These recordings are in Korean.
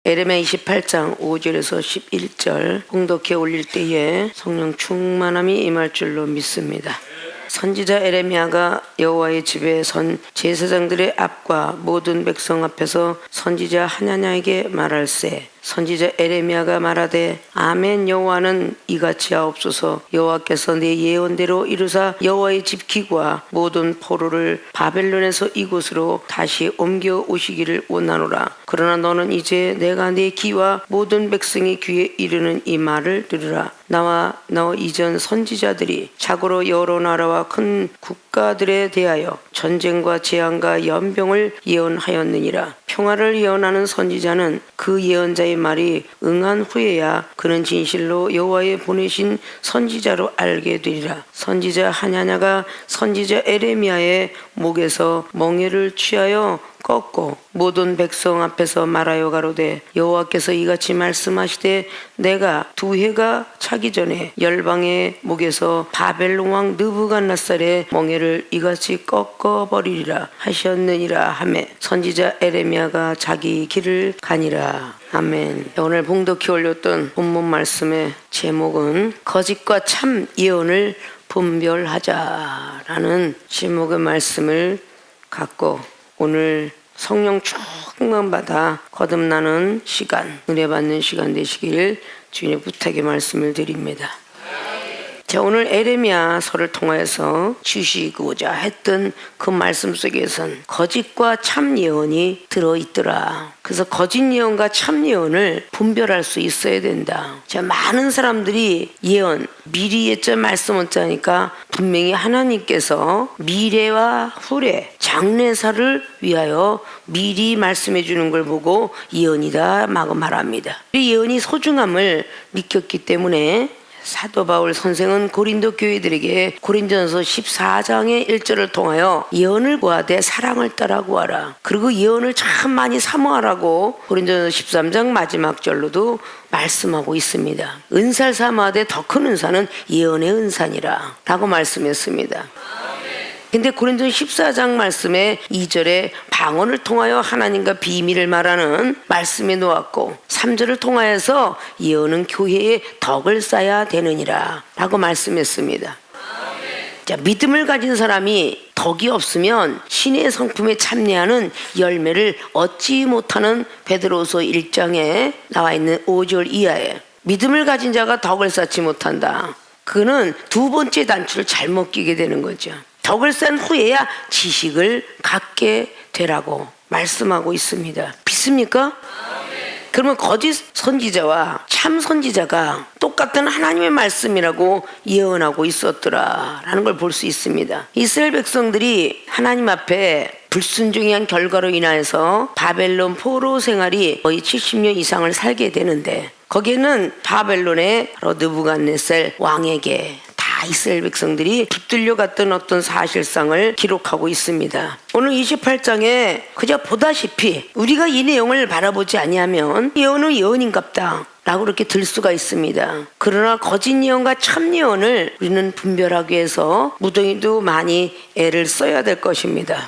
에레미야 28장 5절에서 11절 봉독해 올릴 때에 성령 충만함이 임할 줄로 믿습니다. 선지자 에레미야가 여호와의 집에 선 제사장들의 앞과 모든 백성 앞에서 선지자 하나냐에게 말할세. 선지자 에레미야가 말하되 아멘. 여호와는 이같이 하옵소서. 여호와께서 내 예언대로 이루사 여호와의 집 기구와 모든 포로를 바벨론에서 이곳으로 다시 옮겨 오시기를 원하노라. 그러나 너는 이제 내가 내 귀와 모든 백성의 귀에 이르는 이 말을 들으라. 나와 너 이전 선지자들이 자고로 여러 나라와 큰 국가들에 대하여 전쟁과 재앙과 연병을 예언하였느니라. 평화를 예언하는 선지자는 그 예언자의 말이 응한 후에야 그는 진실로 여호와의 보내신 선지자로 알게 되리라. 선지자 하냐냐가 선지자 에레미야의 목에서 멍에를 취하여 꺾고 모든 백성 앞에서 말하여 가로되 여호와께서 이같이 말씀하시되 내가 두 해가 차기 전에 열방의 목에서 바벨론 왕 느부갓네살의 멍에를 이같이 꺾어버리리라 하셨느니라 하매 선지자 에레미야가 자기 길을 가니라. 아멘. 오늘 봉독해 올렸던 본문 말씀의 제목은 거짓과 참 예언을 분별하자라는 제목의 말씀을 갖고 오늘 성령 충만받아 거듭나는 시간, 은혜 받는 시간 되시길 주님의 부탁의 말씀을 드립니다. 자, 오늘 에레미야서를 통하여서 주시고자 했던 그 말씀 속에선 거짓과 참 예언이 들어있더라. 그래서 거짓 예언과 참 예언을 분별할 수 있어야 된다. 자, 많은 사람들이 예언, 미리 예전 말씀 없자니까 분명히 하나님께서 미래와 후래, 장래사를 위하여 미리 말씀해 주는 걸 보고 예언이다 라고 말합니다. 이 예언이 소중함을 느꼈기 때문에 사도 바울 선생은 고린도 교회들에게 고린전서 14장의 1절을 통하여 예언을 구하되 사랑을 따라 구하라. 그리고 예언을 참 많이 사모하라고 고린전서 13장 마지막 절로도 말씀하고 있습니다. 은사를 사모하되 더 큰 은사는 예언의 은사니라 라고 말씀했습니다. 근데 고린도전 14장 말씀에 2절에 방언을 통하여 하나님과 비밀을 말하는 말씀에 놓았고 3절을 통하여서 예언은 교회에 덕을 쌓아야 되느니라 라고 말씀했습니다. 자, 믿음을 가진 사람이 덕이 없으면 신의 성품에 참여하는 열매를 얻지 못하는 베드로서 1장에 나와 있는 5절 이하에 믿음을 가진 자가 덕을 쌓지 못한다. 그는 두 번째 단추를 잘못 끼게 되는 거죠. 덕을 쌓은 후에야 지식을 갖게 되라고 말씀하고 있습니다. 믿습니까? 그러면 거짓 선지자와 참 선지자가 똑같은 하나님의 말씀이라고 예언하고 있었더라라는 걸 볼 수 있습니다. 이스라엘 백성들이 하나님 앞에 불순종한 결과로 인하여서 바벨론 포로 생활이 거의 70년 이상을 살게 되는데 거기에는 바벨론의 느부갓네살 왕에게 이스라엘 백성들이 붙들려 갔던 어떤 사실상을 기록하고 있습니다. 오늘 28장에 그저 보다시피 우리가 이 내용을 바라보지 아니하면 예언은 예언인갑다 라고 그렇게 들 수가 있습니다. 그러나 거짓 예언과 참 예언을 우리는 분별하기 위해서 무더기도 많이 애를 써야 될 것입니다.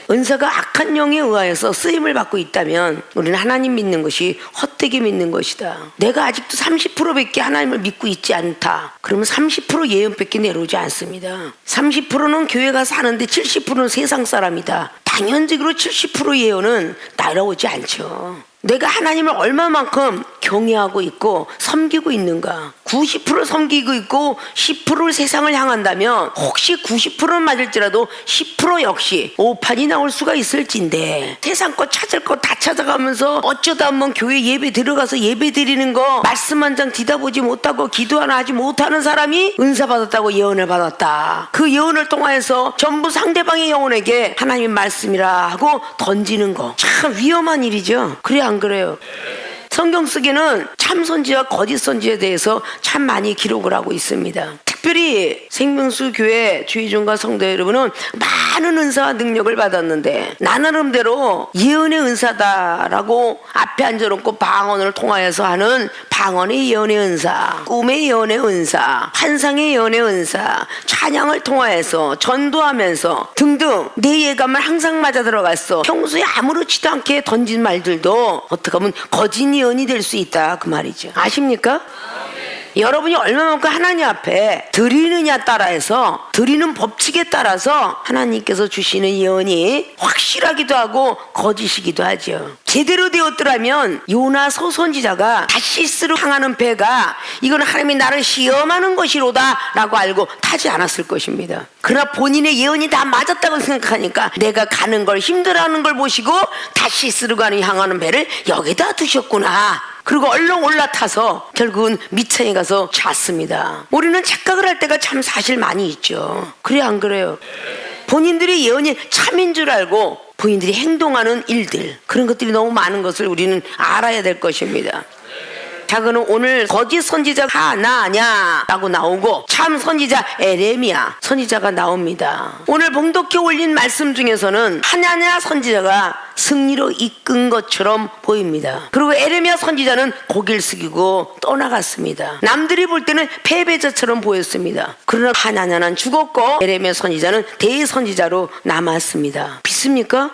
은사가 악한 영에 의하여서 쓰임을 받고 있다면 우리는 하나님 믿는 것이 헛되게 믿는 것이다. 내가 아직도 30%밖에 하나님을 믿고 있지 않다. 그러면 30% 예언밖에 내려오지 않습니다. 30%는 교회 가서 하는데 70%는 세상 사람이다. 당연적으로 70% 예언은 따라오지 않죠. 내가 하나님을 얼마만큼 경외하고 있고 섬기고 있는가. 90% 섬기고 있고 10%를 세상을 향한다면 혹시 90%는 맞을지라도 10% 역시 오판이 나올 수가 있을진데 세상 거 찾을 거 다 찾아가면서 어쩌다 한번 교회 예배 들어가서 예배 드리는 거 말씀 한 장 뒤다보지 못하고 기도 하나 하지 못하는 사람이 은사 받았다고 예언을 받았다. 그 예언을 통하여서 전부 상대방의 영혼에게 하나님의 말씀이라 하고 던지는 거 참 위험한 일이죠. 그래 안 그래요? 성경 속에는 참 선지와 거짓 선지에 대해서 참 많이 기록을 하고 있습니다. 특별히 생명수 교회 주의종과 성도 여러분은 많은 은사와 능력을 받았는데 나 나름대로 예언의 은사다라고 앞에 앉아놓고 방언을 통하여서 하는 방언의 예언의 은사, 꿈의 예언의 은사, 환상의 예언의 은사, 찬양을 통하여서 전도하면서 등등 내 예감을 항상 맞아 들어갔어. 평소에 아무렇지도 않게 던진 말들도 어떻게 하면 거짓 예언이 될 수 있다 그 말이죠. 아십니까? 여러분이 얼마만큼 하나님 앞에 드리느냐 따라해서 드리는 법칙에 따라서 하나님께서 주시는 예언이 확실하기도 하고 거짓이기도 하죠. 제대로 되었더라면 요나 소선지자가 다시스로 향하는 배가 이건 하나님이 나를 시험하는 것이로다 라고 알고 타지 않았을 것입니다. 그러나 본인의 예언이 다 맞았다고 생각하니까 내가 가는 걸 힘들어하는 걸 보시고 다시스로 향하는 배를 여기다 두셨구나. 그리고 얼른 올라타서 결국은 미천에 가서 잤습니다. 우리는 착각을 할 때가 참 사실 많이 있죠. 그래 안 그래요? 본인들의 예언이 참인 줄 알고 본인들이 행동하는 일들, 그런 것들이 너무 많은 것을 우리는 알아야 될 것입니다. 자, 그럼 오늘 거짓 선지자 하나냐라고 나오고 참 선지자 에레미야 선지자가 나옵니다. 오늘 봉독해 올린 말씀 중에서는 하나냐 선지자가 승리로 이끈 것처럼 보입니다. 그리고 에레미야 선지자는 고개를 숙이고 떠나갔습니다. 남들이 볼 때는 패배자처럼 보였습니다. 그러나 하나냐는 죽었고 에레미야 선지자는 대선지자로 남았습니다. 믿습니까?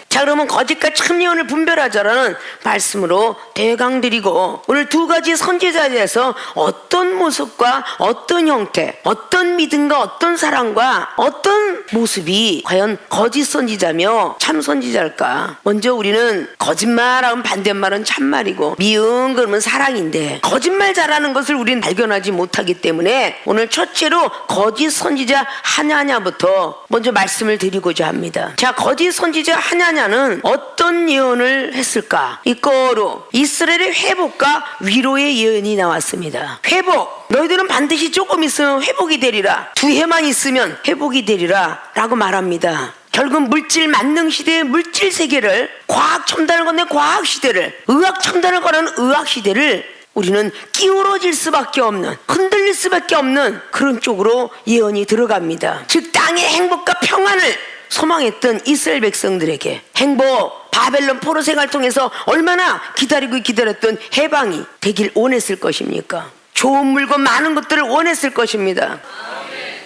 자, 그러면 거짓과 참 예언을 분별하자라는 말씀으로 대강드리고 오늘 두 가지 선지자에 대해서 어떤 모습과 어떤 형태, 어떤 믿음과 어떤 사랑과 어떤 모습이 과연 거짓 선지자며 참 선지자일까? 먼저 우리는 거짓말하면 반대말은 참말이고 미응 그러면 사랑인데 거짓말 잘하는 것을 우리는 발견하지 못하기 때문에 오늘 첫째로 거짓 선지자 하냐냐부터 먼저 말씀을 드리고자 합니다. 자, 거짓 선지자 하냐냐 는 어떤 예언을 했을까? 이거로 이스라엘의 회복과 위로의 예언이 나왔습니다. 회복, 너희들은 반드시 조금 있으면 회복이 되리라. 두 해만 있으면 회복이 되리라 라고 말합니다. 결국 물질 만능 시대의 물질 세계를, 과학 첨단을 건넨 과학 시대를, 의학 첨단을 건넨 의학 시대를 우리는 기울어질 수밖에 없는, 흔들릴 수밖에 없는 그런 쪽으로 예언이 들어갑니다. 즉 땅의 행복과 평안을 소망했던 이스라엘 백성들에게 행복, 바벨론 포로 생활을 통해서 얼마나 기다리고 기다렸던 해방이 되길 원했을 것입니까? 좋은 물건 많은 것들을 원했을 것입니다.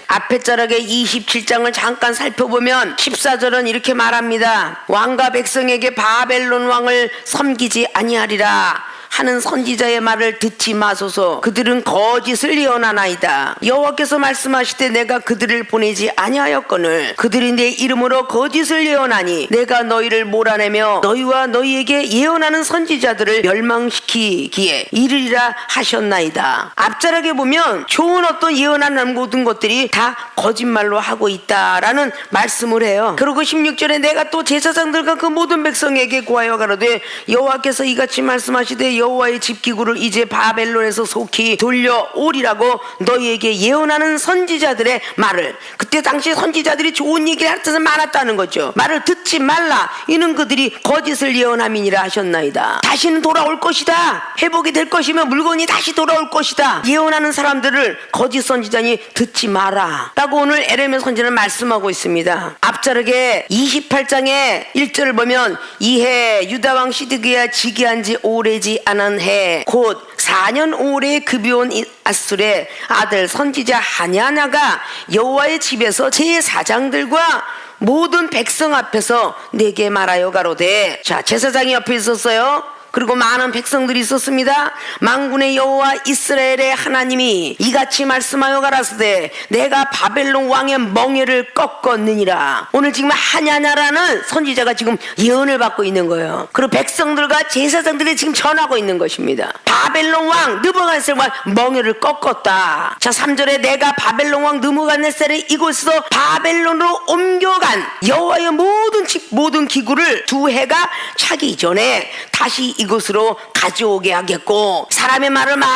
앞에 자락의 27장을 잠깐 살펴보면 14절은 이렇게 말합니다. 왕과 백성에게 바벨론 왕을 섬기지 아니하리라 하는 선지자의 말을 듣지 마소서. 그들은 거짓을 예언하나이다. 여호와께서 말씀하시되 내가 그들을 보내지 아니하였거늘 그들이 내 이름으로 거짓을 예언하니 내가 너희를 몰아내며 너희와 너희에게 예언하는 선지자들을 멸망시키기에 이르리라 하셨나이다. 앞자락에 보면 좋은 어떤 예언하는 모든 것들이 다 거짓말로 하고 있다라는 말씀을 해요. 그리고 16절에 내가 또 제사장들과 그 모든 백성에게 고하여 가로되 여호와께서 이같이 말씀하시되 여호와의 집기구를 이제 바벨론에서 속히 돌려오리라고 너희에게 예언하는 선지자들의 말을, 그때 당시 선지자들이 좋은 얘기를 할 때는 많았다는 거죠. 말을 듣지 말라. 이는 그들이 거짓을 예언함이니라 하셨나이다. 다시는 돌아올 것이다. 회복이 될 것이며 물건이 다시 돌아올 것이다. 예언하는 사람들을 거짓 선지자니 듣지 마라 라고 오늘 에레미야 선지자는 말씀하고 있습니다. 앞자락에 28장의 1절을 보면 이해 유다왕 시드기야 즉위한 지 오래지 않은 해 곧 4년 오래 급여온 아술의 아들 선지자 하냐냐가 여호와의 집에서 제사장들과 모든 백성 앞에서 내게 말하여 가로되, 자, 제사장이 옆에 있었어요. 그리고 많은 백성들이 있었습니다. 만군의 여호와 이스라엘의 하나님이 이같이 말씀하여 가라사대 내가 바벨론 왕의 멍에를 꺾었느니라. 오늘 지금 하냐냐라는 선지자가 지금 예언을 받고 있는 거예요. 그리고 백성들과 제사장들이 지금 전하고 있는 것입니다. 바벨론 왕 느부갓네살 왕 멍에를 꺾었다. 자, 3절에 내가 바벨론 왕 느부갓네살을 이곳에서 바벨론으로 옮겨간 여호와의 모든 기구를 2해가 차기 전에 다시 이곳으로 가져오게 하겠고 사람의 말을 막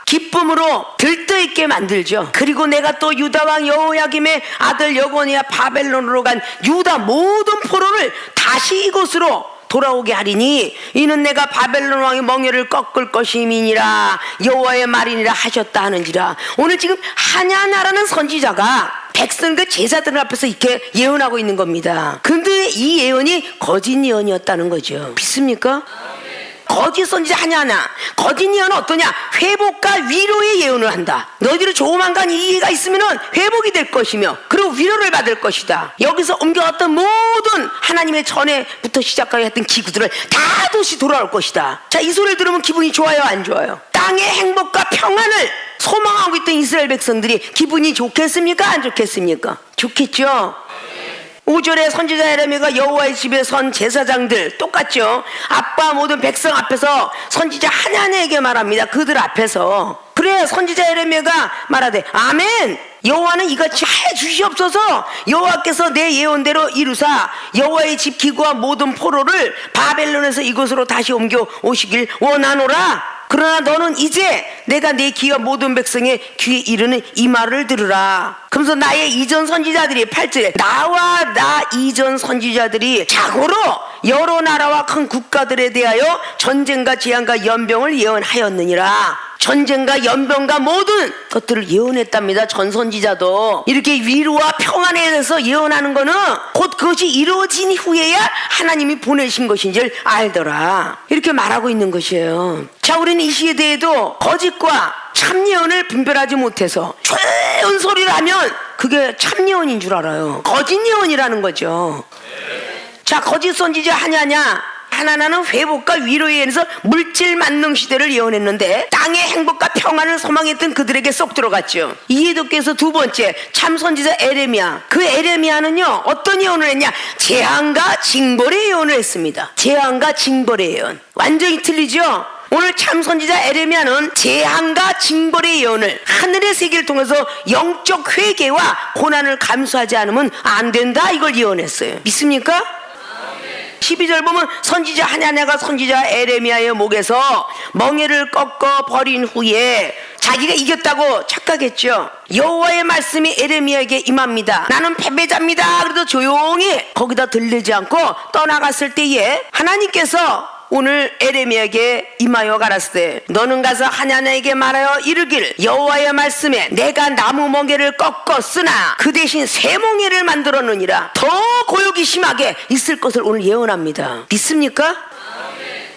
기쁨으로 들떠있게 만들죠. 그리고 내가 또 유다왕 여호야김의 아들 여고니아 바벨론으로 간 유다 모든 포로를 다시 이곳으로 돌아오게 하리니 이는 내가 바벨론 왕의 멍에를 꺾을 것임이니라 여호와의 말이니라 하셨다 하는지라. 오늘 지금 하냐나라는 선지자가 백성 그 제사들 앞에서 이렇게 예언하고 있는 겁니다. 근데 이 예언이 거짓 예언이었다는 거죠. 믿습니까? 거짓 선지자 하냐나. 거짓 예언은 어떠냐? 회복과 위로의 예언을 한다. 너희들이 조만간 이해가 있으면 회복이 될 것이며 그리고 위로를 받을 것이다. 여기서 옮겨갔던 모든 하나님의 전에부터 시작하여 했던 기구들을 다 다시 돌아올 것이다. 자, 이 소리를 들으면 기분이 좋아요, 안 좋아요? 땅의 행복과 평안을 소망하고 있던 이스라엘 백성들이 기분이 좋겠습니까, 안 좋겠습니까? 좋겠죠. 5절에 선지자 예레미야가 여호와의 집에 선 제사장들 똑같죠. 아빠 모든 백성 앞에서 선지자 하나님에게 말합니다. 그들 앞에서. 그래 선지자 예레미야가 말하되 아멘 여호와는 이같이 해 주시옵소서. 여호와께서 내 예언대로 이루사 여호와의 집 기구와 모든 포로를 바벨론에서 이곳으로 다시 옮겨 오시길 원하노라. 그러나 너는 이제 내가 내 귀와 모든 백성의 귀에 이르는 이 말을 들으라. 그러면서 나의 이전 선지자들이 8절에 나와 나 이전 선지자들이 자고로 여러 나라와 큰 국가들에 대하여 전쟁과 재앙과 연병을 예언하였느니라. 전쟁과 연병과 모든 것들을 예언했답니다. 전 선지자도. 이렇게 위로와 평안에 대해서 예언하는 거는 곧 그것이 이루어진 후에야 하나님이 보내신 것인 줄 알더라. 이렇게 말하고 있는 것이에요. 자, 우리는 이 시대에도 거짓과 참 예언을 분별하지 못해서 좋은 소리를 하면 그게 참 예언인 줄 알아요. 거짓 예언이라는 거죠. 자, 거짓 선지자 하냐냐? 하나는 회복과 위로에 의해서 물질 만능 시대를 예언했는데 땅의 행복과 평안을 소망했던 그들에게 쏙 들어갔죠. 이해독께서 두 번째 참 선지자 에레미야. 그 에레미야는요 어떤 예언을 했냐? 재앙과 징벌의 예언을 했습니다. 재앙과 징벌의 예언. 완전히 틀리죠. 오늘 참 선지자 에레미야는 재앙과 징벌의 예언을 하늘의 세계를 통해서 영적 회개와 고난을 감수하지 않으면 안 된다 이걸 예언했어요. 믿습니까? 12절 보면 선지자 하냐냐가 선지자 에레미야의 목에서 멍에를 꺾어 버린 후에 자기가 이겼다고 착각했죠. 여호와의 말씀이 에레미야에게 임합니다. 나는 패배자입니다. 그래도 조용히 거기다 들리지 않고 떠나갔을 때에 하나님께서 오늘 에레미야에게 임하여 가라사대 때 너는 가서 하냐냐에게 말하여 이르기를 여호와의 말씀에 내가 나무 멍에를 꺾었으나 그 대신 새 멍에를 만들었느니라. 더 고역이 심하게 있을 것을 오늘 예언합니다. 믿습니까?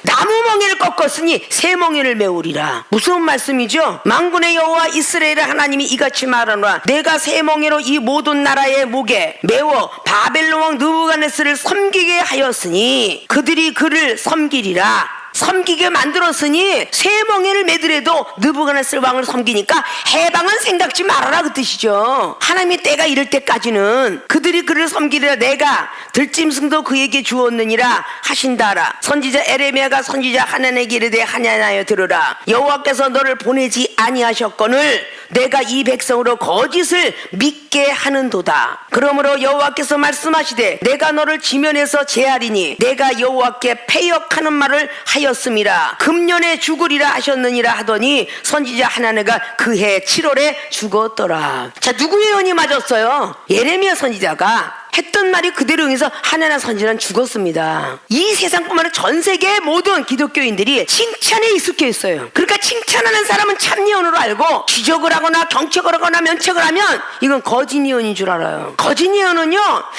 나무 멍에를 꺾었으니 새 멍에를 메우리라. 무슨 말씀이죠? 만군의 여호와 이스라엘의 하나님이 이같이 말하노라. 내가 새 멍에로 이 모든 나라의 목에 메워 바벨론 왕 느부갓네살을 섬기게 하였으니 그들이 그를 섬기리라. 섬기게 만들었으니 새 멍에를 매더라도 느부갓네살 왕을 섬기니까 해방은 생각지 말아라 그 뜻이죠. 하나님이 때가 이럴 때까지는 그들이 그를 섬기리라. 내가 들짐승도 그에게 주었느니라 하신다라. 선지자 에레미야가 선지자 하나님에게 이르되 하냐나여 들으라. 여호와께서 너를 보내지 아니하셨거늘 내가 이 백성으로 거짓을 믿게 하는도다. 그러므로 여호와께서 말씀하시되 내가 너를 지면에서 제하리니 내가 여호와께 패역하는 말을 하였음이라. 금년에 죽으리라 하셨느니라 하더니 선지자 하나네가 그해 7월에 죽었더라. 자, 누구의 예언이 맞았어요? 예레미야 선지자가 했던 말이 그대로 응해서 하나나 선지자는 죽었습니다. 이 세상뿐만 아니라 전 세계의 모든 기독교인들이 칭찬에 익숙해 있어요. 그러니까 칭찬하는 사람은 참 예언으로 알고 지적을 하거나 경책을 하거나 면책을 하면 이건 거짓 예언인 줄 알아요. 거짓 예언은요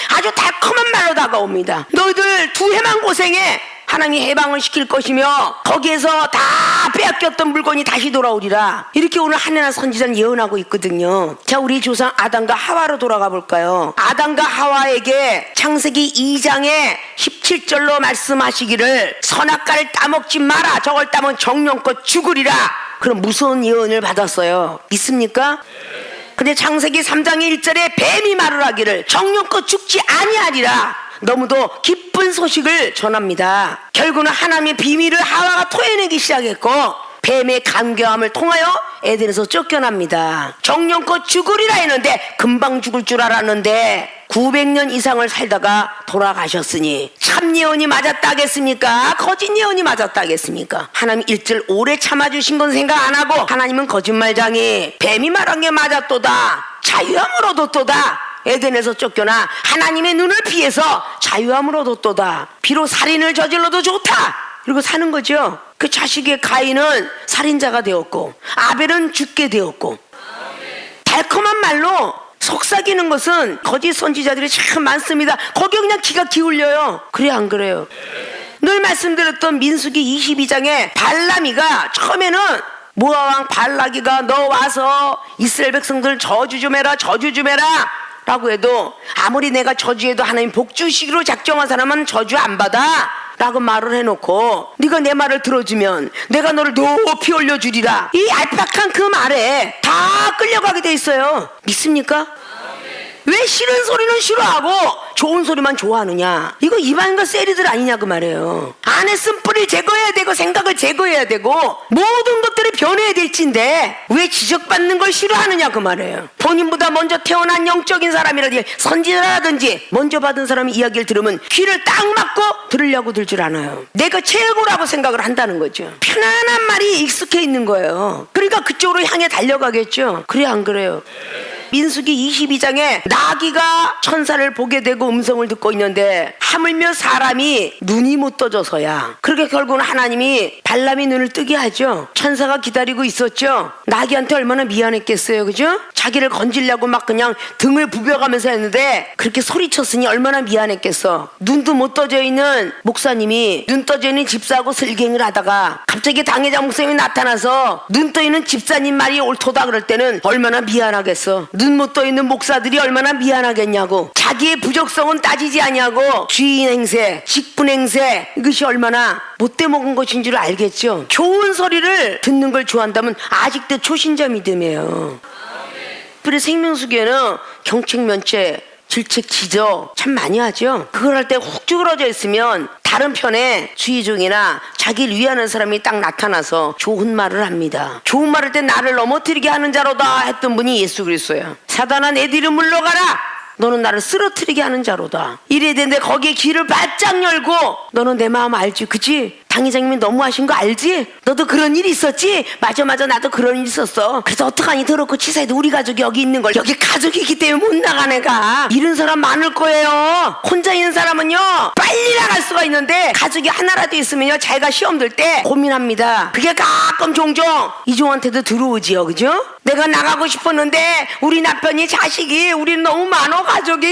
아주 달콤한 말로 다가옵니다. 너희들 두 해만 고생해. 하나님이 해방을 시킬 것이며 거기에서 다 빼앗겼던 물건이 다시 돌아오리라. 이렇게 오늘 하나나 선지자는 예언하고 있거든요. 자, 우리 조상 아담과 하와로 돌아가 볼까요? 아담과 하와에게 창세기 2장에 17절로 말씀하시기를 선악과를 따먹지 마라. 저걸 따면 정령껏 죽으리라. 그럼 무서운 예언을 받았어요. 믿습니까? 근데 창세기 3장의 1절에 뱀이 말을 하기를 정령껏 죽지 아니하리라. 너무도 기쁜 소식을 전합니다. 결국은 하나님의 비밀을 하와가 토해내기 시작했고 뱀의 간교함을 통하여 에덴에서 쫓겨납니다. 정령껏 죽으리라 했는데 금방 죽을 줄 알았는데 900년 이상을 살다가 돌아가셨으니 참 예언이 맞았다 하겠습니까? 거짓 예언이 맞았다 하겠습니까? 하나님 일절 오래 참아주신 건 생각 안 하고 하나님은 거짓말장이 뱀이 말한 게 맞았도다 자유함을 얻었도다 에덴에서 쫓겨나 하나님의 눈을 피해서 자유함을 얻었도다. 비록 살인을 저질러도 좋다 이러고 사는 거죠. 그 자식의 가인은 살인자가 되었고 아벨은 죽게 되었고. 달콤한 말로 속삭이는 것은 거짓 선지자들이 참 많습니다. 거기 그냥 귀가 기울려요. 그래 안 그래요? 늘 말씀드렸던 민수기 22장에 발람이가 처음에는 모아왕 발라기가 너 와서 이스라엘 백성들 저주 좀 해라 저주 좀 해라 라고 해도 아무리 내가 저주해도 하나님 복주시기로 작정한 사람은 저주 안 받아 라고 말을 해놓고 네가 내 말을 들어주면 내가 너를 높이 올려주리라, 이 얄팍한 그 말에 다 끌려가게 돼 있어요. 믿습니까? 왜 싫은 소리는 싫어하고 좋은 소리만 좋아하느냐? 이거 이방인과 세리들 아니냐 그 말이에요. 안에 쓴뿌리를 제거해야 되고 생각을 제거해야 되고 모든 것들이 변해야 될진데 왜 지적받는 걸 싫어하느냐 그 말이에요. 본인보다 먼저 태어난 영적인 사람이라든지 선지자라든지 먼저 받은 사람의 이야기를 들으면 귀를 딱 막고 들으려고 들 줄 아나요. 내가 최고라고 생각을 한다는 거죠. 편안한 말이 익숙해 있는 거예요. 그러니까 그쪽으로 향해 달려가겠죠. 그래 안 그래요? 민수기 22장에 나귀가 천사를 보게 되고 음성을 듣고 있는데 하물며 사람이 눈이 못 떠져서야. 그렇게 결국은 하나님이 발람이 눈을 뜨게 하죠. 천사가 기다리고 있었죠. 나귀한테 얼마나 미안했겠어요, 그죠? 자기를 건지려고 막 그냥 등을 부벼가면서 했는데 그렇게 소리쳤으니 얼마나 미안했겠어. 눈도 못 떠져 있는 목사님이 눈 떠져 있는 집사하고 슬갱을 하다가 갑자기 당회장 목사님이 나타나서 눈 떠 있는 집사님 말이 옳도다 그럴 때는 얼마나 미안하겠어. 눈 못 떠 있는 목사들이 얼마나 미안하겠냐고. 자기의 부적성은 따지지 않냐고. 주인 행세, 직분 행세, 이것이 얼마나 못돼 먹은 것인 줄 알겠죠. 좋은 소리를 듣는 걸 좋아한다면 아직도 초신자 믿음이에요. 그래 생명수기에는 경책 면책 질책 지적 참 많이 하죠. 그걸 할 때 훅 쭈그러져 있으면 다른 편에 주의종이나 자기를 위하는 사람이 딱 나타나서 좋은 말을 합니다. 좋은 말할 때 나를 넘어뜨리게 하는 자로다 했던 분이 예수 그리스도예요. 사단아 내 뒤로 물러가라, 너는 나를 쓰러뜨리게 하는 자로다. 이래야 되는데 거기에 귀를 바짝 열고 너는 내 마음 알지, 그치? 당회장님이 너무하신 거 알지? 너도 그런 일이 있었지? 맞아 나도 그런 일 있었어. 그래서 어떡하니 더럽고 치사해도 우리 가족이 여기 있는 걸, 여기 가족이기 때문에 못 나가. 내가 이런 사람 많을 거예요. 혼자 있는 사람은요 빨리 나갈 수가 있는데 가족이 하나라도 있으면요 자기가 시험 들 때 고민합니다. 그게 가끔 종종 이종한테도 들어오지요, 그죠? 내가 나가고 싶었는데 우리 남편이 자식이 우리는 너무 많어 가족이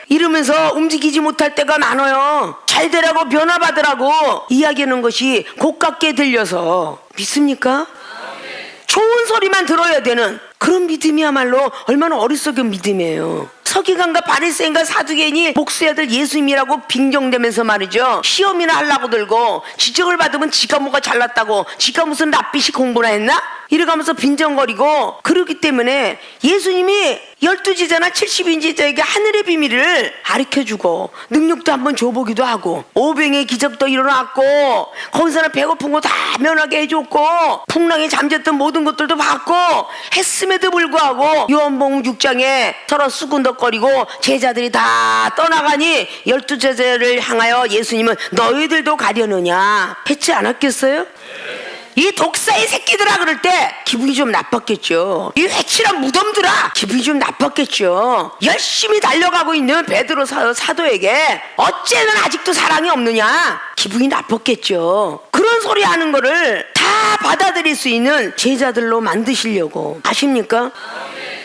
이러면서 움직이지 못할 때가 많아요. 잘 되라고 변화받으라고 이야기하는 것이 고깝게 들려서. 믿습니까? 좋은 소리만 들어야 되는 그런 믿음이야말로 얼마나 어리석은 믿음이에요. 서기관과 바리새인과 사두개인이 목수의 아들 예수님이라고 빙정대면서 말이죠. 시험이나 하려고 들고 지적을 받으면 지가 뭐가 잘났다고, 지가 무슨 낯빛이 공부나 했나? 이래가면서 빈정거리고. 그러기 때문에 예수님이 12지자나 70인지자에게 하늘의 비밀을 가르쳐주고 능력도 한번 줘보기도 하고 오병의 기적도 일어났고 거기서는 배고픈 거 다 면하게 해줬고 풍랑에 잠겼던 모든 것들도 받고 했음에도 불구하고 요한복음 6장에 서로 수군덕거리고 제자들이 다 떠나가니 12제자를 향하여 예수님은 너희들도 가려느냐 했지 않았겠어요? 이 독사의 새끼들아 그럴 때 기분이 좀 나빴겠죠. 이 회칠한 무덤들아 기분이 좀 나빴겠죠. 열심히 달려가고 있는 베드로 사도에게 어째는 아직도 사랑이 없느냐 기분이 나빴겠죠. 그런 소리 하는 거를 다 받아들일 수 있는 제자들로 만드시려고. 아십니까?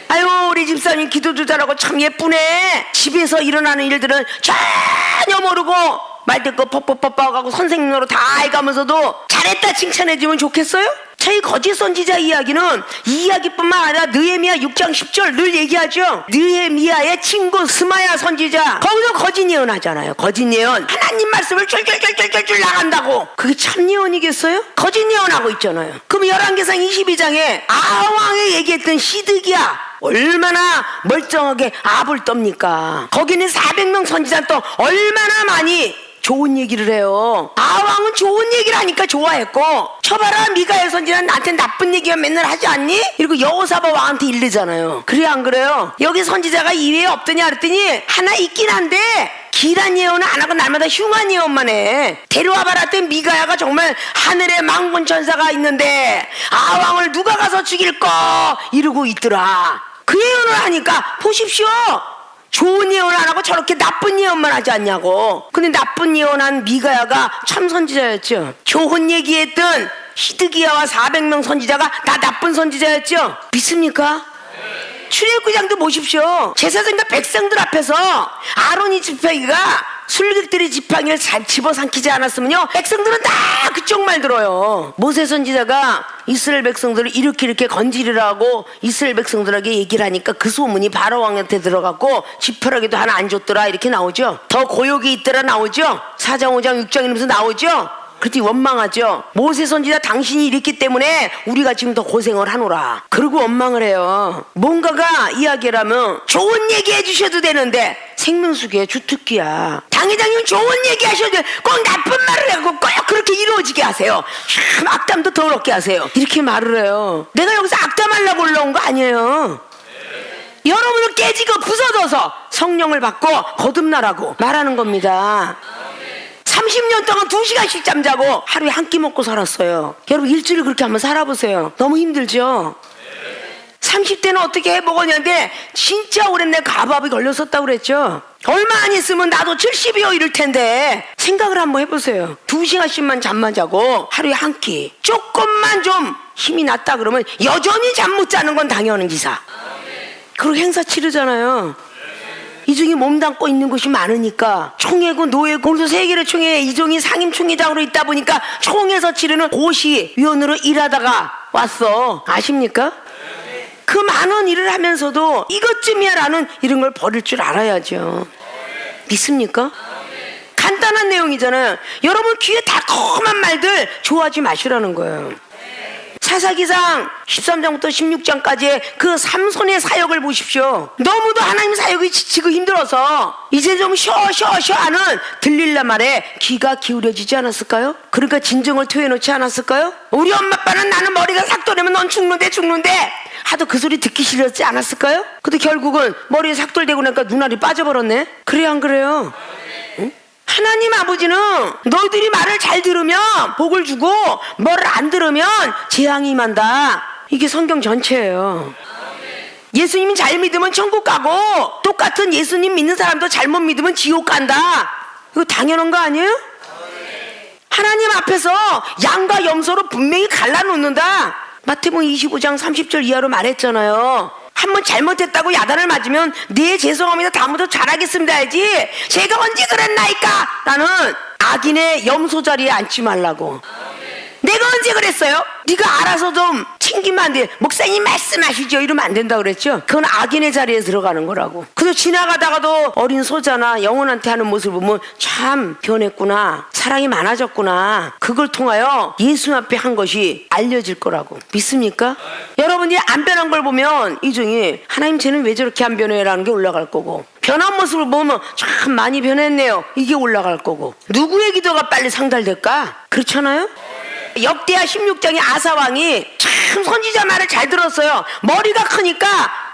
아유 우리 집사님 기도도 잘하고 참 예쁘네. 집에서 일어나는 일들은 전혀 모르고 말 듣고 퍽퍽퍽퍽하고 선생님으로 다 해가면서도 잘했다 칭찬해주면 좋겠어요? 저희 거짓 선지자 이야기는 이 이야기뿐만 아니라 느헤미야 6장 10절 늘 얘기하죠. 느헤미야의 친구 스마야 선지자 거기서 거짓 예언하잖아요. 거짓 예언 하나님 말씀을 줄줄줄줄줄 나간다고. 그게 참 예언이겠어요? 거짓 예언하고 있잖아요. 그럼 열왕기상 22장에 아왕이 얘기했던 시드기야 얼마나 멀쩡하게 압을 떱니까? 거기는 400명 선지자 또 얼마나 많이 좋은 얘기를 해요. 아왕은 좋은 얘기를 하니까 좋아했고 쳐봐라 미가엘 선지자는 나한테 나쁜 얘기만 맨날 하지 않니? 이러고 여호사밧 왕한테 일르잖아요. 그래 안 그래요? 여기 선지자가 이외에 없더냐 그랬더니 하나 있긴 한데 길한 예언은 안 하고 날마다 흉한 예언만 해. 데려와봐라 했더니 미가야가 정말 하늘에 망군 천사가 있는데 아왕을 누가 가서 죽일까 이러고 있더라. 그 예언을 하니까 보십시오. 좋은 예언 안 하고 저렇게 나쁜 예언만 하지 않냐고. 근데 나쁜 예언한 미가야가 참 선지자였죠. 좋은 얘기했던 히드기야와 400명 선지자가 다 나쁜 선지자였죠. 믿습니까? 출애굽기장도 보십시오. 제사장과 백성들 앞에서 아론이 지팡이가 술객들의 지팡이를 잘 집어삼키지 않았으면요, 백성들은 다 그쪽 말 들어요. 모세 선지자가 이스라엘 백성들을 이렇게 건지리라고 이스라엘 백성들에게 얘기를 하니까 그 소문이 바로 왕한테 들어갔고 지푸라기도 하나 안 줬더라 이렇게 나오죠. 더 고욕이 있더라 나오죠. 4장 5장 6장 이러면서 나오죠. 그때 원망하죠. 모세 선지자 당신이 이랬기 때문에 우리가 지금 더 고생을 하노라. 그러고 원망을 해요. 뭔가가 이야기를 하면 좋은 얘기 해주셔도 되는데 생명수기의 주특기야. 당회장님 좋은 얘기 하셔도 돼. 꼭 나쁜 말을 하고 꼭 그렇게 이루어지게 하세요. 참 악담도 더럽게 하세요. 이렇게 말을 해요. 내가 여기서 악담하려고 올라온 거 아니에요. 여러분을 깨지고 부서져서 성령을 받고 거듭나라고 말하는 겁니다. 30년 동안 2시간씩 잠자고 하루에 한 끼 먹고 살았어요. 여러분 일주일 그렇게 한번 살아보세요. 너무 힘들죠? 30대는 어떻게 해먹었냐는데 진짜 오랜 날 가밥이 걸렸었다고 그랬죠. 얼마 안 있으면 나도 70이요 이럴 텐데 생각을 한번 해보세요. 2시간씩만 잠만 자고 하루에 한 끼, 조금만 좀 힘이 났다 그러면 여전히 잠 못 자는 건 당연한 기사. 그리고 행사 치르잖아요. 이종이 몸담고 있는 곳이 많으니까 총회고 노회고, 그래서 세계의 총회에 이종이 상임총회장으로 있다 보니까 총회에서 치르는 고시 위원으로 일하다가 왔어. 아십니까? 그 많은 일을 하면서도 이것쯤이야라는 이런 걸 버릴 줄 알아야죠. 믿습니까? 간단한 내용이잖아요. 여러분 귀에 달콤한 말들 좋아하지 마시라는 거예요. 사사기상 13장부터 16장까지의 그 삼손의 사역을 보십시오. 너무도 하나님 사역이 지치고 힘들어서 이제 좀 쉬어 하는 들릴라 말에 귀가 기울여지지 않았을까요? 그러니까 진정을 토해놓지 않았을까요? 우리 엄마 아빠는 나는 머리가 삭돌되면 넌 죽는데 하도 그 소리 듣기 싫었지 않았을까요? 근데 결국은 머리에 삭돌되고 나니까 눈알이 빠져버렸네. 그래요 안 그래요? 응? 하나님 아버지는 너희들이 말을 잘 들으면 복을 주고 말을 안 들으면 재앙이 임한다. 이게 성경 전체예요. 예수님 잘 믿으면 천국 가고 똑같은 예수님 믿는 사람도 잘못 믿으면 지옥 간다. 이거 당연한 거 아니에요? 하나님 앞에서 양과 염소로 분명히 갈라놓는다. 마태복음 25장 30절 이하로 말했잖아요. 한번 잘못했다고 야단을 맞으면 네 죄송합니다 다음부터 잘하겠습니다 해야지 제가 언제 그랬나이까 라는 악인의 염소 자리에 앉지 말라고. 내가 언제 그랬어요? 네가 알아서 좀 챙기면 안 돼. 목사님 말씀하시죠 이러면 안 된다고 그랬죠. 그건 악인의 자리에 들어가는 거라고. 그래서 지나가다가도 어린 소자나 영혼한테 하는 모습을 보면 참 변했구나, 사랑이 많아졌구나, 그걸 통하여 예수 앞에 한 것이 알려질 거라고. 믿습니까? 여러분이 안 변한 걸 보면 이중이 하나님 쟤는 왜 저렇게 안 변해 라는 게 올라갈 거고, 변한 모습을 보면 참 많이 변했네요 이게 올라갈 거고. 누구의 기도가 빨리 상달될까? 그렇잖아요? 역대하 16장의 아사왕이 참 선지자 말을 잘 들었어요. 머리가 크니까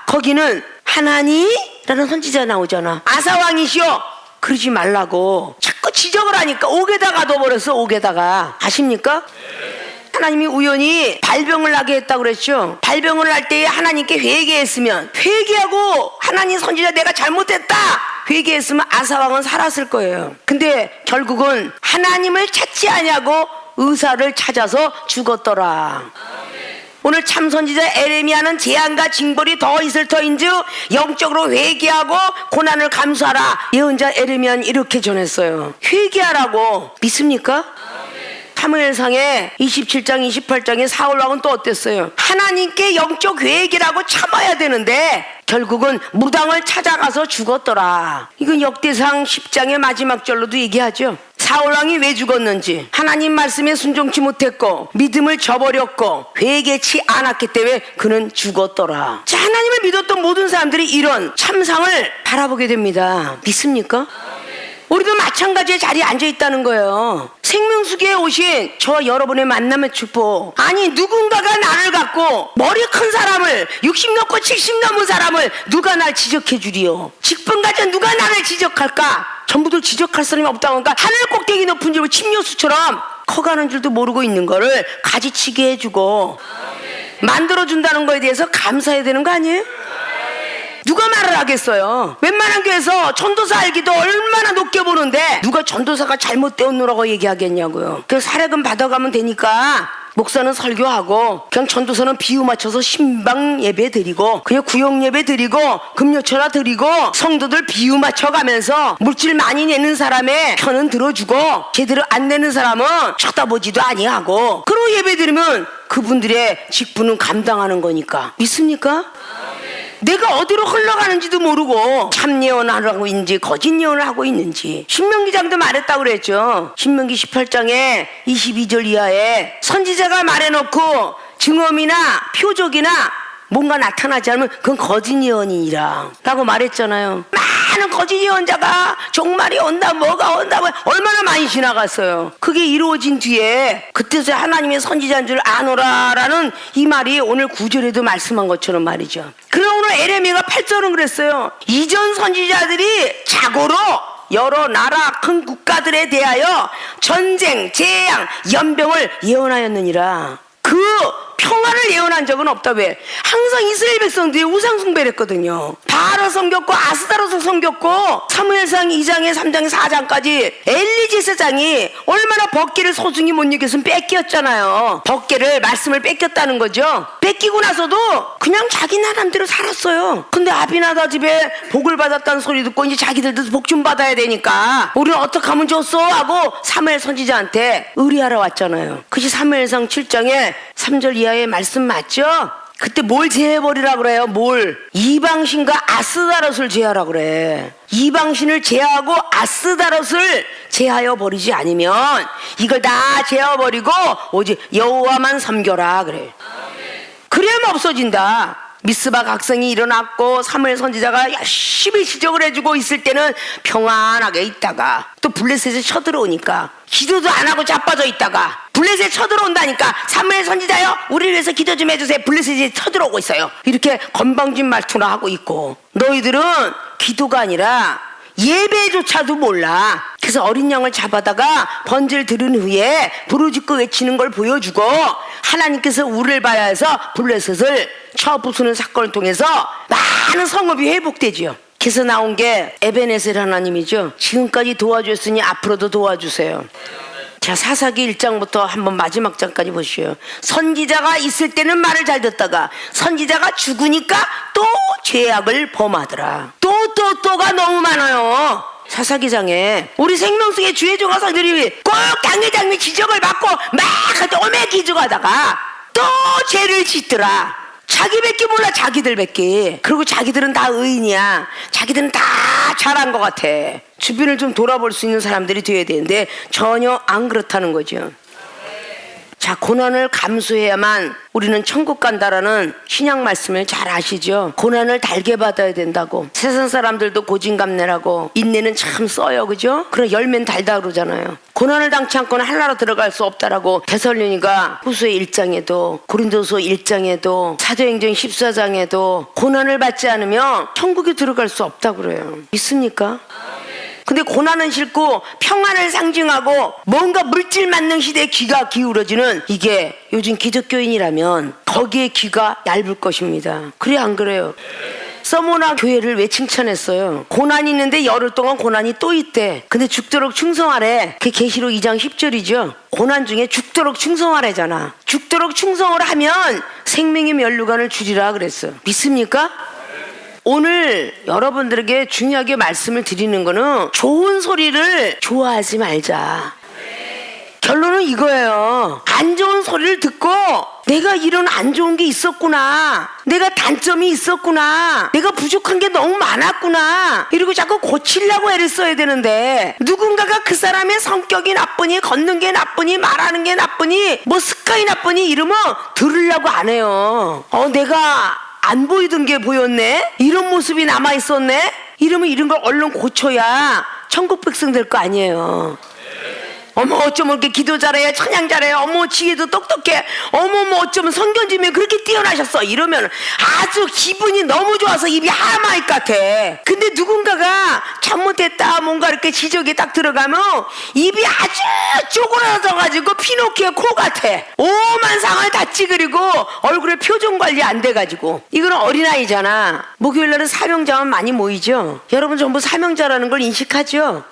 거기는 하나니라는 선지자 나오잖아. 아사왕이시여 그러지 말라고 자꾸 지적을 하니까 옥에다가 둬버렸어. 옥에다가. 아십니까? 하나님이 우연히 발병을 하게 했다고 그랬죠. 발병을 할 때에 하나님께 회개했으면, 회개하고 하나님 선지자 내가 잘못했다 회개했으면 아사왕은 살았을 거예요. 근데 결국은 하나님을 찾지 아니하고 의사를 찾아서 죽었더라. 오늘 참 선지자 에레미야는 재앙과 징벌이 더 있을 터인즉 영적으로 회개하고 고난을 감수하라. 예언자 에레미야는 이렇게 전했어요. 회개하라고. 믿습니까? 사무엘상에 27장 28장에 사울왕은 또 어땠어요? 하나님께 영적 회개라고 참아야 되는데 결국은 무당을 찾아가서 죽었더라. 이건 역대상 10장의 마지막 절로도 얘기하죠. 사울왕이 왜 죽었는지, 하나님 말씀에 순종치 못했고 믿음을 저버렸고 회개치 않았기 때문에 그는 죽었더라. 자, 하나님을 믿었던 모든 사람들이 이런 참상을 바라보게 됩니다. 믿습니까? 우리도 마찬가지의 자리에 앉아 있다는 거예요. 생명수기에 오신 저와 여러분의 만남의 축복. 아니, 누군가가 나를 갖고 머리 큰 사람을, 60 넘고 70 넘은 사람을 누가 날 지적해 주리요? 직분 가진 누가 나를 지적할까? 전부들 지적할 사람이 없다고 하니까 하늘 꼭대기 높은 집을 침뇨수처럼 커가는 줄도 모르고 있는 거를 가지치게 해주고 만들어준다는 거에 대해서 감사해야 되는 거 아니에요? 누가 말을 하겠어요? 웬만한 교회에서 전도사 알기도 얼마나 높게 보는데 누가 전도사가 잘못되었노라고 얘기하겠냐고요. 그 사례금 받아가면 되니까 목사는 설교하고 그냥 전도사는 비유 맞춰서 신방 예배 드리고 그냥 구역 예배 드리고 금요철화 드리고 성도들 비유 맞춰가면서 물질 많이 내는 사람의 편은 들어주고 제대로 안 내는 사람은 쳐다보지도 아니하고 그러고 예배 드리면 그분들의 직분은 감당하는 거니까. 믿습니까? 내가 어디로 흘러가는지도 모르고 참 예언을 하고 있는지 거짓 예언을 하고 있는지. 신명기장도 말했다고 그랬죠. 신명기 18장에 22절 이하에 선지자가 말해놓고 증언이나 표적이나 뭔가 나타나지 않으면 그건 거짓 예언이니라 라고 말했잖아요. 많은 거짓 예언자가 종말이 온다 뭐가 온다 얼마나 많이 지나갔어요. 그게 이루어진 뒤에 그때서 하나님의 선지자인 줄 아노라라는 이 말이 오늘 9절에도 말씀한 것처럼 말이죠. 그럼 오늘 에레미야가 8절은 그랬어요. 이전 선지자들이 자고로 여러 나라 큰 국가들에 대하여 전쟁, 재앙, 연병을 예언하였느니라. 그 평화를 예언한 적은 없다. 왜? 항상 이스라엘 백성들이 우상 숭배를 했거든요. 바알을 섬겼고 아스다롯을 섬겼고 사무엘상 2장에 3장에 4장까지 엘리 제사장이 얼마나 법궤를 소중히 못 여겼으면 뺏겼잖아요. 법궤를 말씀을 뺏겼다는 거죠. 뺏기고 나서도 그냥 자기 나름대로 살았어요. 근데 아비나다 집에 복을 받았다는 소리 듣고 이제 자기들도 복 좀 받아야 되니까 우리는 어떻게 하면 좋소 하고 사무엘 선지자한테 의뢰하러 왔잖아요. 그것이 사무엘상 7장에 3절 이하의 말씀 맞죠? 그때 뭘 제해버리라 그래요? 뭘? 이방신과 아스다롯을 제하라 그래. 이방신을 제하고 아스다롯을 제하여 버리지 않으면 이걸 다 제어버리고 오직 여호와만 섬겨라 그래. 그래야만 없어진다. 미스바 각성이 일어났고 사무엘 선지자가 열심히 지적을 해주고 있을 때는 평안하게 있다가 또 블레셋에 쳐들어오니까 기도도 안 하고 자빠져 있다가 블레셋에 쳐들어온다니까 사무엘 선지자요 우리를 위해서 기도 좀 해주세요. 블레셋에 쳐들어오고 있어요. 이렇게 건방진 말투나 하고 있고 너희들은 기도가 아니라 예배조차도 몰라. 그래서 어린 양을 잡아다가 번제를 들은 후에 부르짖고 외치는 걸 보여주고 하나님께서 우리를 봐야 해서 블레셋을 쳐 부수는 사건을 통해서 많은 성읍이 회복되지요. 그래서 나온 게 에베네셀 하나님이죠. 지금까지 도와주셨으니 앞으로도 도와주세요. 자, 사사기 1장부터 한번 마지막 장까지 보시오. 선지자가 있을 때는 말을 잘 듣다가 선지자가 죽으니까 또 죄악을 범하더라. 또가 너무 많아요. 사사기장에 우리 생명 속의 주의 종아서들이 꼭 당회장의 지적을 받고 막 오매 기죽하다가 또 죄를 짓더라. 자기밖에 몰라. 자기들밖에. 그리고 자기들은 다 의인이야. 자기들은 다 잘한 것 같아. 주변을 좀 돌아볼 수 있는 사람들이 돼야 되는데 전혀 안 그렇다는 거죠. 자, 고난을 감수해야만 우리는 천국 간다라는 신약 말씀을 잘 아시죠? 고난을 달게 받아야 된다고. 세상 사람들도 고진감래라고 인내는 참 써요, 그죠? 그럼 열매는 달다 그러잖아요. 고난을 당치 않고는 한나라 들어갈 수 없다라고 데살로니가 후서 1장에도 고린도서 1장에도 사도행전 14장에도 고난을 받지 않으면 천국에 들어갈 수 없다고 그래요. 믿습니까? 근데 고난은 싫고 평안을 상징하고 뭔가 물질 만능 시대에 귀가 기울어지는 이게 요즘 기독교인이라면 거기에 귀가 얇을 것입니다. 그래 안 그래요? 서모나 교회를 왜 칭찬했어요? 고난이 있는데 열흘 동안 고난이 또 있대. 근데 죽도록 충성하래. 그게 계시록 2장 10절이죠. 고난 중에 죽도록 충성하래잖아. 죽도록 충성을 하면 생명의 면류관을 주리라 그랬어. 믿습니까? 오늘 여러분들에게 중요하게 말씀을 드리는 거는 좋은 소리를 좋아하지 말자. 결론은 이거예요. 안 좋은 소리를 듣고 내가 이런 안 좋은 게 있었구나, 내가 단점이 있었구나, 내가 부족한 게 너무 많았구나 이러고 자꾸 고치려고 애를 써야 되는데 누군가가 그 사람의 성격이 나쁘니 걷는 게 나쁘니 말하는 게 나쁘니 뭐 습관이 나쁘니 이러면 들으려고 안 해요. 내가 안 보이던 게 보였네? 이런 모습이 남아있었네? 이러면 이런 걸 얼른 고쳐야 천국 백성 될 거 아니에요. 어머 어쩌면 이렇게 기도 잘해요, 찬양 잘해요, 어머 지혜도 똑똑해, 어머 뭐 어쩌면 성견지면 그렇게 뛰어나셨어, 이러면 아주 기분이 너무 좋아서 입이 하마일 것 같아. 근데 누군가가 잘못했다 뭔가 이렇게 지적이 딱 들어가면 입이 아주 쪼그라져가지고 피노키오 코 같아. 오만 상을 다 찌그리고 얼굴에 표정 관리 안 돼가지고. 이거는 어린아이잖아. 목요일날은 사명자만 많이 모이죠. 여러분 전부 사명자라는 걸 인식하죠.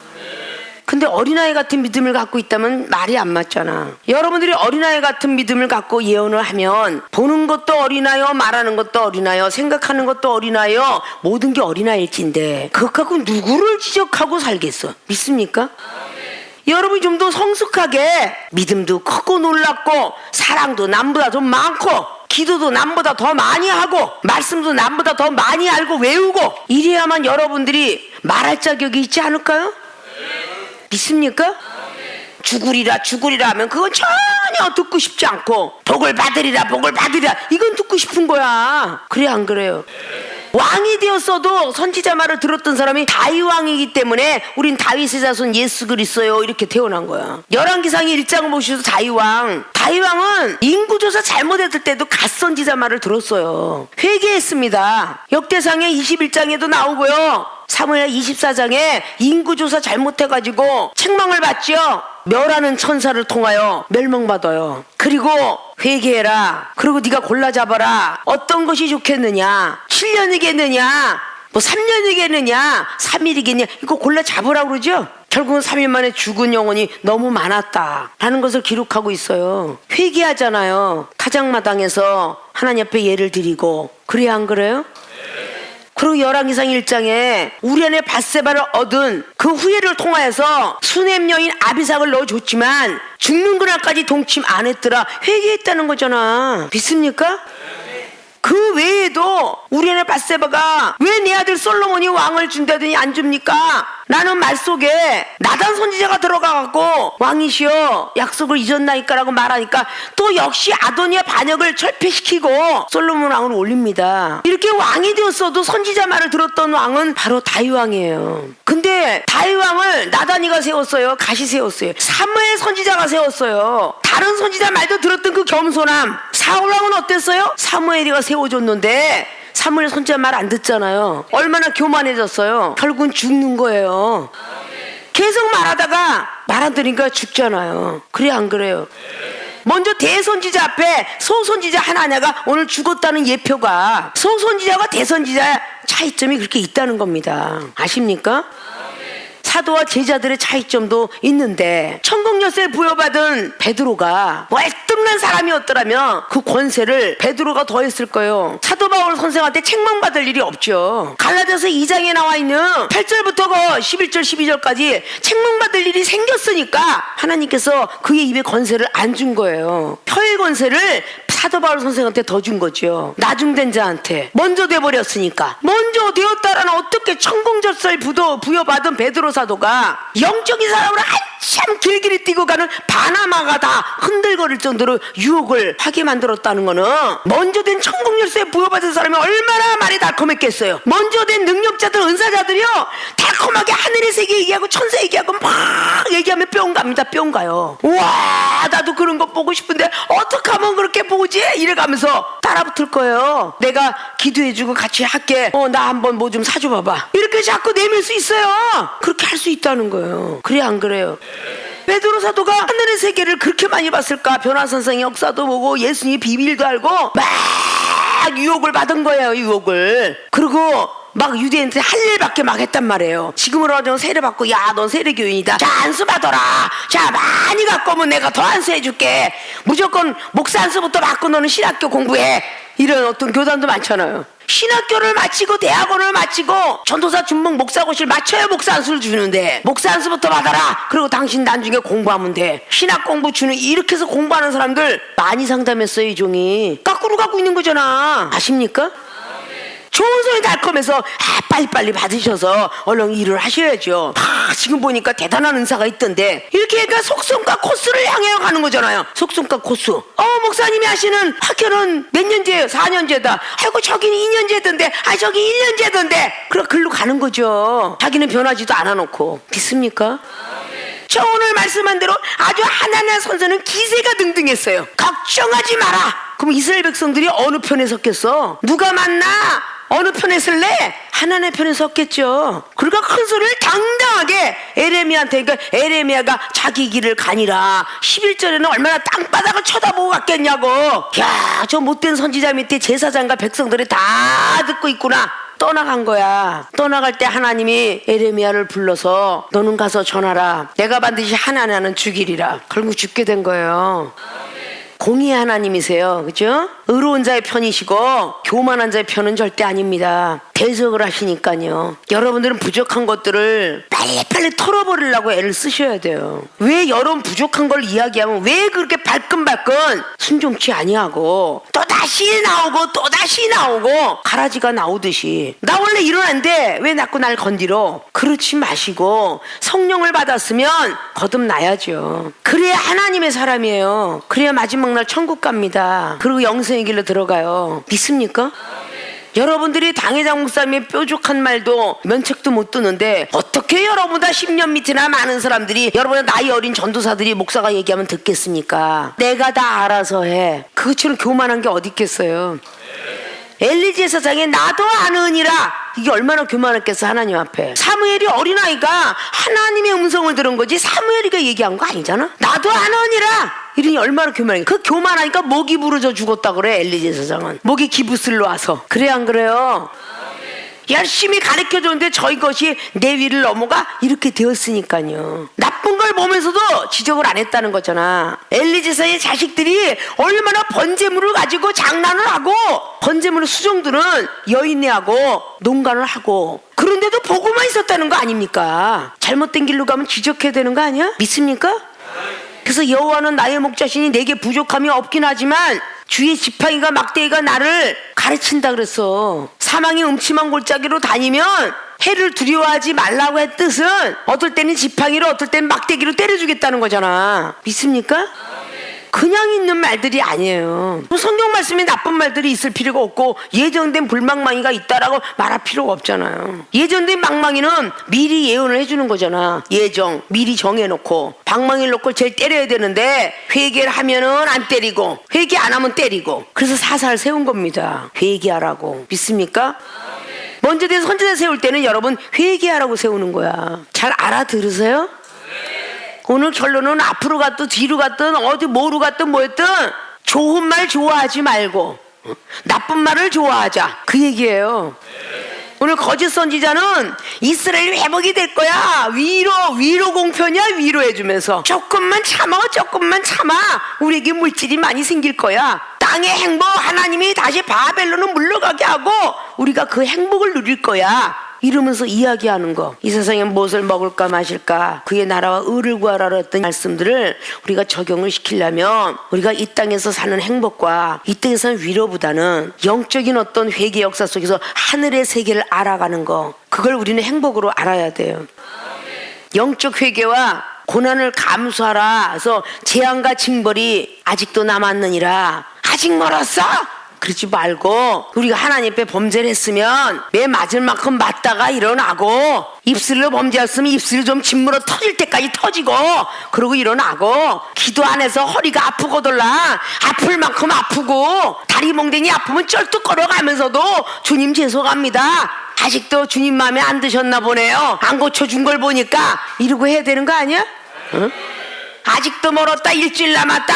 근데 어린아이 같은 믿음을 갖고 있다면 말이 안 맞잖아. 여러분들이 어린아이 같은 믿음을 갖고 예언을 하면 보는 것도 어린아이요, 말하는 것도 어린아이요, 생각하는 것도 어린아이요, 모든 게 어린아이일진데 그것 갖고 누구를 지적하고 살겠어? 믿습니까? 여러분이 좀 더 성숙하게 믿음도 크고 놀랍고 사랑도 남보다 좀 많고 기도도 남보다 더 많이 하고 말씀도 남보다 더 많이 알고 외우고 이래야만 여러분들이 말할 자격이 있지 않을까요? 믿습니까? 죽으리라 죽으리라 하면 그건 전혀 듣고 싶지 않고 복을 받으리라 복을 받으리라 이건 듣고 싶은 거야. 그래 안 그래요? 왕이 되었어도 선지자 말을 들었던 사람이 다윗 왕이기 때문에 우린 다윗의 자손 예수 그리스도요 이렇게 태어난 거야. 열왕기상의 1장을 보셔도 다윗 왕은 인구조사 잘못했을 때도 갓선지자 말을 들었어요. 회개했습니다. 역대상의 21장에도 나오고요, 사무엘 24장에 인구조사 잘못해가지고 책망을 받지요. 멸하는 천사를 통하여 멸망받아요. 그리고 회개해라. 그리고 네가 골라 잡아라. 어떤 것이 좋겠느냐? 7년이겠느냐? 뭐 3년이겠느냐? 3일이겠느냐? 이거 골라 잡으라고 그러죠? 결국은 3일 만에 죽은 영혼이 너무 많았다라는 것을 기록하고 있어요. 회개하잖아요. 타작마당에서 하나님 앞에 예를 드리고. 그래야 안 그래요? 그리고 열왕기상 1장에 우리안에 밧세바를 얻은 그 후예를 통하여서 수냄 여인 아비삭을 넣어줬지만 죽는 그날까지 동침 안 했더라. 회개했다는 거잖아. 믿습니까? 그 외에도 우리안에 밧세바가 왜 내 아들 솔로몬이 왕을 준다더니 안 줍니까? 라는 말 속에 나단 선지자가 들어가갖고 왕이시여 약속을 잊었나이까라고 말하니까 또 역시 아도니아 반역을 철폐시키고 솔로몬 왕을 올립니다. 이렇게 왕이 되었어도 선지자 말을 들었던 왕은 바로 다윗 왕이에요. 근데 다윗 왕을 나단이가 세웠어요? 갓이 세웠어요? 사무엘 선지자가 세웠어요. 다른 선지자 말도 들었던 그 겸손함. 사울 왕은 어땠어요? 사무엘이가 세워줬는데 사무엘 선지자 말 안 듣잖아요. 얼마나 교만해졌어요. 결국은 죽는 거예요. 계속 말하다가 말 안 들으니까 죽잖아요. 그래 안 그래요? 먼저 대선지자 앞에 소선지자 하나냐가 오늘 죽었다는 예표가 소선지자와 대선지자의 차이점이 그렇게 있다는 겁니다. 아십니까? 사도와 제자들의 차이점도 있는데 천국 열쇠를 부여받은 베드로가 월등한 사람이었더라면 그 권세를 베드로가 더했을 거예요. 사도 바울 선생한테 책망받을 일이 없죠. 갈라디아서 2장에 나와 있는 8절부터 11절 12절까지 책망받을 일이 생겼으니까 하나님께서 그의 입에 권세를 안 준 거예요. 혀의 권세를 사도 바울 선생한테 더 준 거죠. 나중된 자한테 먼저 돼버렸으니까. 먼저 되었다라는 어떻게 천국 열쇠를 부여받은 베드로 사도가 영적인 사람으로 한참 길길이 뛰고 가는 바나마가 다 흔들거릴 정도로 유혹을 하게 만들었다는 거는 먼저 된 천국 열쇠 부여받은 사람이 얼마나 말이 달콤했겠어요. 먼저 된 능력자들 은사자들이요 달콤하게 하늘의 세계 얘기하고 천사 얘기하고 막 얘기하면 뿅 갑니다. 뿅 가요. 와 나도 그런 거 보고 싶은데 어떻게 하면 그렇게 보지? 이래가면서 따라붙을 거예요. 내가 기도해주고 같이 할게. 나 한번 뭐 좀 사줘 봐봐. 이렇게 자꾸 내밀 수 있어요. 그렇게 할 수 있다는 거예요. 그래 안 그래요? 베드로 사도가 하늘의 세계를 그렇게 많이 봤을까? 변화선생의 역사도 보고 예수님의 비밀도 알고 막 유혹을 받은 거예요. 유혹을. 그리고 막 유대인한테 할 일밖에 막 했단 말이에요. 지금으로 하자면 세례 받고 야 넌 세례교인이다. 자 안수 받아라. 자 많이 갖고 오면 내가 더 안수해줄게. 무조건 목사 안수부터 받고 너는 신학교 공부해. 이런 어떤 교단도 많잖아요. 신학교를 마치고 대학원을 마치고 전도사 준목 목사고시를 마쳐야 목사 안수를 주는데 목사 안수부터 받아라. 그리고 당신 나중에 공부하면 돼. 신학 공부 주는 이렇게 해서 공부하는 사람들 많이 상담했어요. 이 종이 까꾸로 갖고 있는 거잖아. 아십니까? 좋은 소리 달콤해서 빨리빨리 받으셔서 얼른 일을 하셔야죠. 지금 보니까 대단한 은사가 있던데 이렇게 그러니까 속성과 코스를 향해 가는 거잖아요. 속성과 코스. 목사님이 하시는 학교는 몇 년제예요? 4년제다. 아이고 저기는 2년제던데 저기 1년제던데. 그래 글로 가는 거죠. 자기는 변하지도 않아 놓고. 믿습니까? 저 오늘 말씀한 대로 아주 하나님의 선서는 기세가 등등했어요. 걱정하지 마라. 그럼 이스라엘 백성들이 어느 편에 섰겠어? 누가 맞나? 어느 편에 설래? 하나님의 편에 섰겠죠. 그러니까 큰 소리를 당당하게 에레미야한테, 그러니까 에레미야가 자기 길을 가니라 11절에는 얼마나 땅바닥을 쳐다보고 갔겠냐고. 야, 저 못된 선지자 밑에 제사장과 백성들이 다 듣고 있구나. 떠나간 거야. 떠나갈 때 하나님이 에레미야를 불러서 너는 가서 전하라. 내가 반드시 하나님은 죽이리라. 결국 죽게 된 거예요. 공의의 하나님이세요. 그죠? 의로운 자의 편이시고 교만한 자의 편은 절대 아닙니다. 대적을 하시니까요. 여러분들은 부족한 것들을 빨리빨리 털어버리려고 애를 쓰셔야 돼요. 왜 여러분 부족한 걸 이야기하면 왜 그렇게 발끈발끈 순종치 아니하고 또다시 나오고 또다시 나오고 가라지가 나오듯이 나 원래 이러는데 왜 자꾸 날 건드려? 그렇지 마시고 성령을 받았으면 거듭나야죠. 그래야 하나님의 사람이에요. 그래야 마지막 날 천국 갑니다. 그리고 영생의 길로 들어가요. 믿습니까? 여러분들이 당회장 목사님의 뾰족한 말도 면책도 못 두는데 어떻게 여러분보다 10년 밑이나 많은 사람들이 여러분의 나이 어린 전도사들이 목사가 얘기하면 듣겠습니까? 내가 다 알아서 해. 그것처럼 교만한 게 어디 있겠어요. 엘리 제사장이 나도 아느니라. 이게 얼마나 교만했겠어 하나님 앞에. 사무엘이 어린아이가 하나님의 음성을 들은 거지 사무엘이가 얘기한 거 아니잖아. 나도 아느니라. 이러니 얼마나 교만해. 그 교만하니까 목이 부러져 죽었다 그래. 엘리 제사장은 목이 기부슬로 와서. 그래 안 그래요? 열심히 가르쳐줬는데 저희 것이 내 위를 넘어가 이렇게 되었으니까요. 나쁜 걸 보면서도 지적을 안 했다는 거잖아. 엘리 제사의 자식들이 얼마나 번제물을 가지고 장난을 하고 번제물의 수종들은 여인네하고 농간을 하고 그런데도 보고만 있었다는 거 아닙니까? 잘못된 길로 가면 지적해야 되는 거 아니야? 믿습니까? 그래서 여호와는 나의 목자시니 내게 부족함이 없긴 하지만 주의 지팡이가 막대기가 나를 가르친다 그랬어. 사망이 음침한 골짜기로 다니면 해를 두려워하지 말라고 했 뜻은 어떨 때는 지팡이로 어떨 때는 막대기로 때려주겠다는 거잖아. 믿습니까? 그냥 있는 말들이 아니에요. 성경 말씀에 나쁜 말들이 있을 필요가 없고 예정된 불망망이가 있다라고 말할 필요가 없잖아요. 예정된 망망이는 미리 예언을 해주는 거잖아. 예정 미리 정해놓고 방망이를 놓고 제일 때려야 되는데 회개를 하면은 안 때리고 회개 안 하면 때리고 그래서 사사를 세운 겁니다. 회개하라고. 믿습니까? 먼저 대해서 선지자 세울 때는 여러분 회개하라고 세우는 거야. 잘 알아들으세요? 오늘 결론은 앞으로 갔든 뒤로 갔든 어디 뭐로 갔든 뭐였든 좋은 말 좋아하지 말고 나쁜 말을 좋아하자 그 얘기예요. 오늘 거짓 선지자는 이스라엘이 회복이 될 거야. 위로 공편이야. 위로해주면서 조금만 참아 우리에게 물질이 많이 생길 거야. 땅의 행복 하나님이 다시 바벨론을 물러가게 하고 우리가 그 행복을 누릴 거야. 이러면서 이야기하는 거. 이 세상에 무엇을 먹을까 마실까 그의 나라와 의를 구하라 했던 말씀들을 우리가 적용을 시키려면 우리가 이 땅에서 사는 행복과 이 땅에서 사는 위로보다는 영적인 어떤 회개 역사 속에서 하늘의 세계를 알아가는 거 그걸 우리는 행복으로 알아야 돼요. 영적 회개와 고난을 감수하라 해서 재앙과 징벌이 아직도 남았느니라. 아직 멀었어? 그러지 말고 우리가 하나님 앞에 범죄를 했으면 매 맞을 만큼 맞다가 일어나고 입술로 범죄했으면 입술이 좀 짓물어 터질 때까지 터지고 그러고 일어나고 기도 안 해서 허리가 아프고들라 아플 만큼 아프고 다리 몽댕이 아프면 쩔뚝 걸어가면서도 주님 죄송합니다. 아직도 주님 마음에 안 드셨나 보네요. 안 고쳐준 걸 보니까 이러고 해야 되는 거 아니야? 응? 아직도 멀었다 일주일 남았다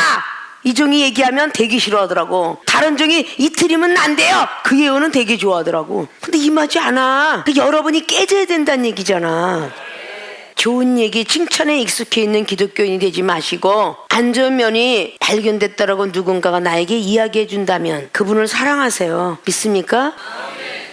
이 종이 얘기하면 되게 싫어하더라고. 다른 종이 이틀이면 안 돼요. 그 예언은 되게 좋아하더라고. 근데 임하지 않아. 여러분이 깨져야 된다는 얘기잖아. 좋은 얘기 칭찬에 익숙해 있는 기독교인이 되지 마시고 안 좋은 면이 발견됐다라고 누군가가 나에게 이야기해 준다면 그분을 사랑하세요. 믿습니까?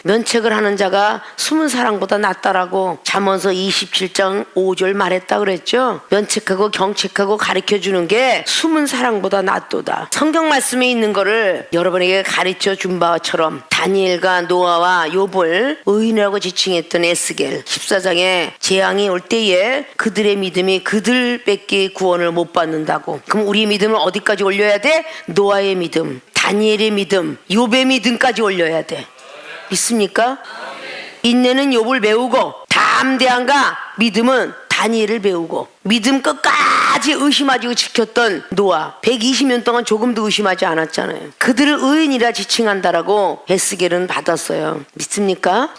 면책을 하는 자가 숨은 사랑보다 낫다라고 잠언서 27장 5절 말했다 그랬죠. 면책하고 경책하고 가르쳐주는 게 숨은 사랑보다 낫도다. 성경 말씀에 있는 거를 여러분에게 가르쳐 준 바처럼 다니엘과 노아와 욥을 의인이라고 지칭했던 에스겔 14장에 재앙이 올 때에 그들의 믿음이 그들밖에 구원을 못 받는다고. 그럼 우리 믿음을 어디까지 올려야 돼? 노아의 믿음, 다니엘의 믿음, 욥의 믿음까지 올려야 돼. 믿습니까? 인내는 욥을 배우고 담대함과 믿음은 다니엘을 배우고 믿음 끝까지 의심하지 지켰던 노아 120년 동안 조금도 의심하지 않았잖아요. 그들을 의인이라 지칭한다라고 에스겔은 받았어요. 믿습니까?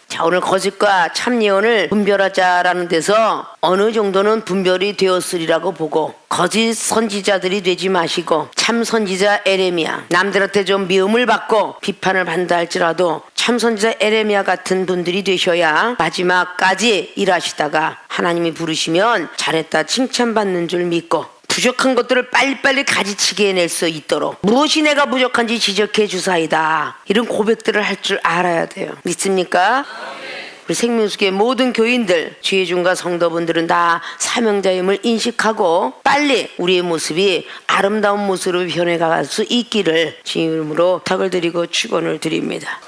자, 오늘 거짓과 참 예언을 분별하자라는 데서 어느 정도는 분별이 되었으리라고 보고, 거짓 선지자들이 되지 마시고 참 선지자 에레미야, 남들한테 좀 미움을 받고 비판을 받는다 할지라도 참 선지자 에레미야 같은 분들이 되셔야 마지막까지 일하시다가 하나님이 부르시면 잘했다 칭찬받는 줄 믿고 부족한 것들을 빨리빨리 가지치게 해낼 수 있도록 무엇이 내가 부족한지 지적해 주사이다, 이런 고백들을 할 줄 알아야 돼요. 믿습니까? 우리 생명수교의 모든 교인들, 지혜중과 성도분들은 다 사명자임을 인식하고 빨리 우리의 모습이 아름다운 모습으로 변해갈 수 있기를 주님으로 부탁을 드리고 축원을 드립니다.